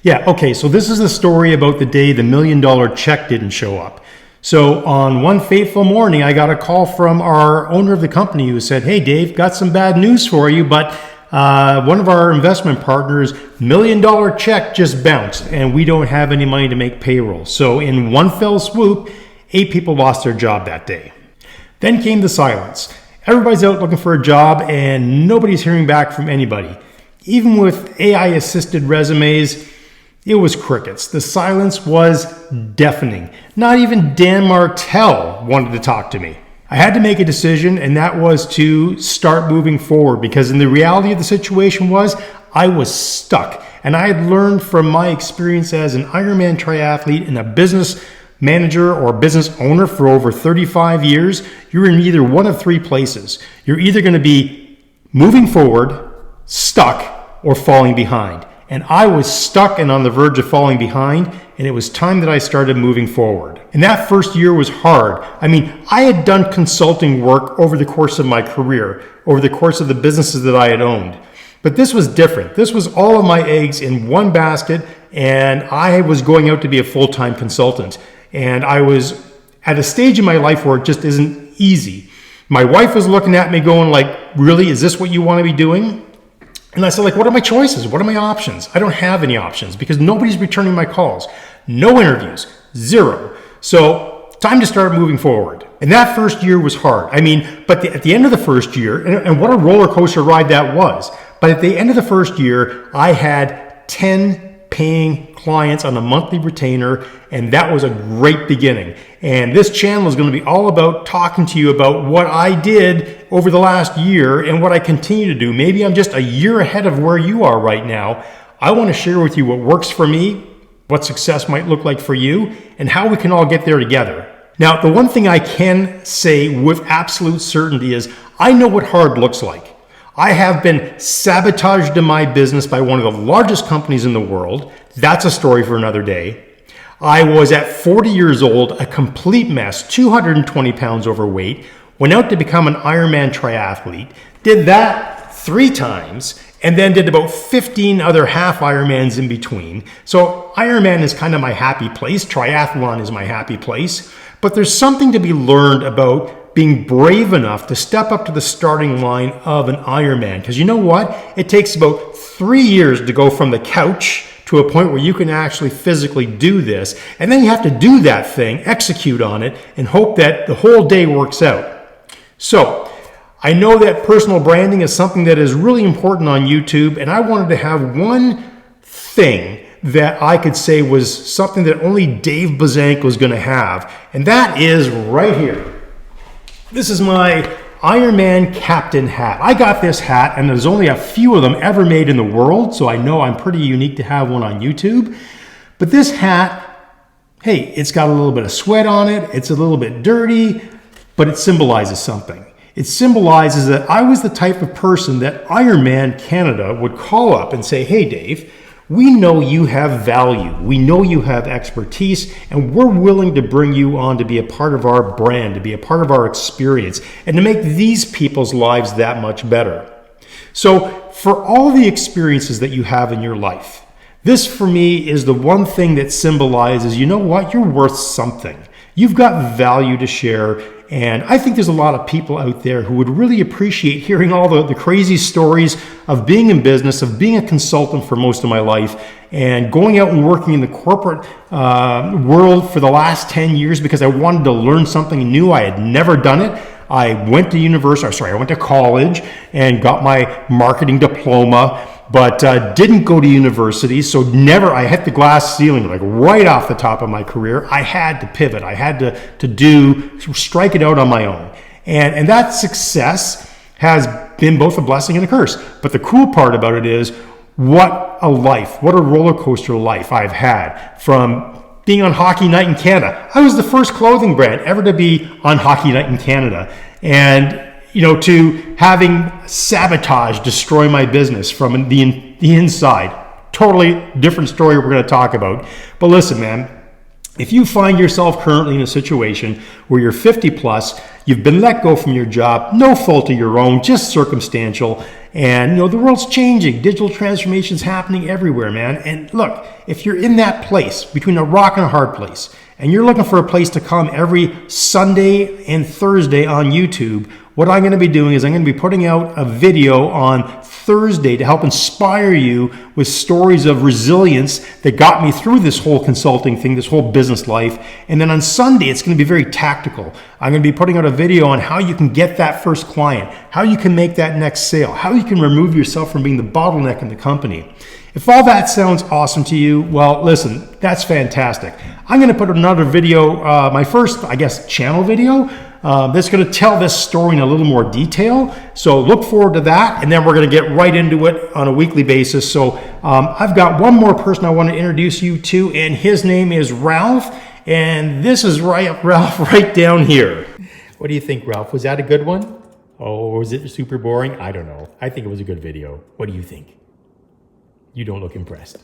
Yeah, okay, so this is the story about the day the $1 million check didn't show up. So on one fateful morning, I got a call from our owner of the company who said, "Hey Dave, got some bad news for you, but one of our investment partners' $1 million check just bounced and we don't have any money to make payroll." So in one fell swoop, 8 people lost their job that day. Then came the silence. Everybody's out looking for a job and nobody's hearing back from anybody. Even with AI-assisted resumes, it was crickets. The silence was deafening. Not even Dan Martell wanted to talk to me. I had to make a decision, and that was to start moving forward, because in the reality of the situation was I was stuck. And I had learned from my experience as an Ironman triathlete and a business manager or business owner for over 35 years, you're in either one of 3 places. You're either going to be moving forward, stuck, or falling behind. And I was stuck and on the verge of falling behind, and it was time that I started moving forward. And that first year was hard. I mean, I had done consulting work over the course of my career, over the course of the businesses that I had owned. But this was different. This was all of my eggs in one basket, and I was going out to be a full-time consultant. And I was at a stage in my life where it just isn't easy. My wife was looking at me going like, "Really, is this what you want to be doing?" And I said, like, what are my choices? What are my options? I don't have any options because nobody's returning my calls. No interviews, 0. So time to start moving forward. And that first year was hard. I mean, but at the end of the first year, and what a roller coaster ride that was. But at the end of the first year, I had 10 paying clients on a monthly retainer, and that was a great beginning. And this channel is going to be all about talking to you about what I did over the last year and what I continue to do. Maybe I'm just a year ahead of where you are right now. I want to share with you what works for me, what success might look like for you, and how we can all get there together. Now, the one thing I can say with absolute certainty is I know what hard looks like. I have been sabotaged in my business by one of the largest companies in the world. That's a story for another day. I was at 40 years old, a complete mess, 220 pounds overweight, went out to become an Ironman triathlete, did that 3 times, and then did about 15 other half Ironmans in between. So Ironman is kind of my happy place. Triathlon is my happy place. But there's something to be learned about being brave enough to step up to the starting line of an Ironman. Because you know what? It takes about 3 years to go from the couch to a point where you can actually physically do this. And then you have to do that thing, execute on it, and hope that the whole day works out. So I know that personal branding is something that is really important on YouTube, and I wanted to have one thing that I could say was something that only Dave Blazank was going to have, and that is right here. This is my Ironman Captain hat. I got this hat, and there's only a few of them ever made in the world, so I know I'm pretty unique to have one on YouTube. But this hat, hey, it's got a little bit of sweat on it, it's a little bit dirty, but it symbolizes something. It symbolizes that I was the type of person that Ironman Canada would call up and say, "Hey Dave, we know you have value, we know you have expertise, and we're willing to bring you on to be a part of our brand, to be a part of our experience, and to make these people's lives that much better." So for all the experiences that you have in your life, this for me is the one thing that symbolizes, you know what, you're worth something. You've got value to share. And I think there's a lot of people out there who would really appreciate hearing all the crazy stories of being in business, of being a consultant for most of my life, and going out and working in the corporate world for the last 10 years because I wanted to learn something new. I had never done it. I went to college and got my marketing diploma, but didn't go to university. So I hit the glass ceiling like right off the top of my career. I had to pivot. I had to strike it out on my own. And that success has been both a blessing and a curse. But the cool part about it is what a roller coaster life I've had from being on Hockey Night in Canada. I was the first clothing brand ever to be on Hockey Night in Canada. And to having sabotage destroy my business from the inside. Totally different story we're going to talk about. But listen, man, If you find yourself currently in a situation where you're 50 plus, you've been let go from your job, no fault of your own, just circumstantial, and the world's changing, digital transformation's happening everywhere, man. And look, if you're in that place, between a rock and a hard place, and you're looking for a place to come every Sunday and Thursday on YouTube, what I'm going to be doing is I'm going to be putting out a video on Thursday to help inspire you with stories of resilience that got me through this whole consulting thing, this whole business life. And then on Sunday, it's going to be very tactical. I'm going to be putting out a video on how you can get that first client, how you can make that next sale, how you can remove yourself from being the bottleneck in the company. If all that sounds awesome to you, well, listen, that's fantastic. I'm going to put another video, my first, I guess, channel video, that's going to tell this story in a little more detail. So look forward to that, and then we're going to get right into it on a weekly basis. So I've got one more person I want to introduce you to, and his name is Ralph, and this is Ralph right down here. What do you think, Ralph? Was that a good one? Oh, was it super boring? I don't know. I think it was a good video. What do you think? You don't look impressed.